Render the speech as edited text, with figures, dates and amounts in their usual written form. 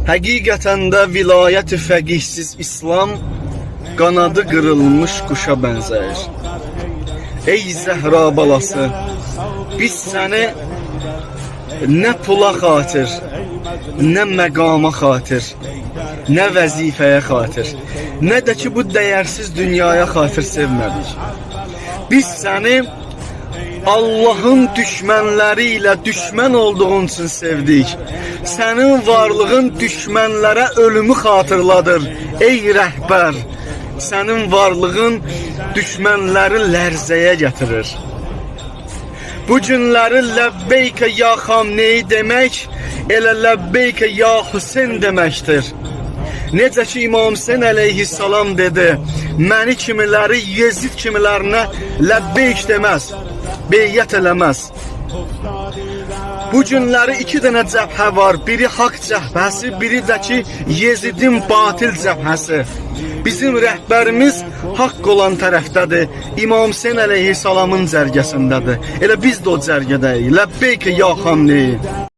Həqiqətən də vilayət-i fəqihsiz İslam qanadı qırılmış quşa bənzəyir. Ey Zəhra balası, biz səni nə pula xatir, nə məqama xatir, nə vəzifəyə xatir, nə də ki bu dəyərsiz dünyaya xatir sevmədik. Biz səni Allahın düşmənləri ilə düşmən olduğun üçün sevdik. Sənin varlığın düşmənlərə ölümü xatırladır, ey rəhbər. Sənin varlığın düşmənləri lərzəyə gətirir. Bu günləri ləbbeykə ya Xamneyi demək, elə ləbbeykə ya Hüseyn deməkdir. Necə ki İmam Hüseyn əleyhissalam dedi, məni kimiləri Yezid kimilərinə ləbbeyk deməz, beyyət eləməz. Bu günləri iki dənə cəbhə var, biri haqq cəbhəsi, biri də ki Yezidin batil cəbhəsi. Bizim rəhbərimiz haqq olan tərəfdədir, İmam Hüseyn əleyhissalamın cərgəsindədir. Elə biz də o cərgədəyik, ləbbeykə ya Xamneyi.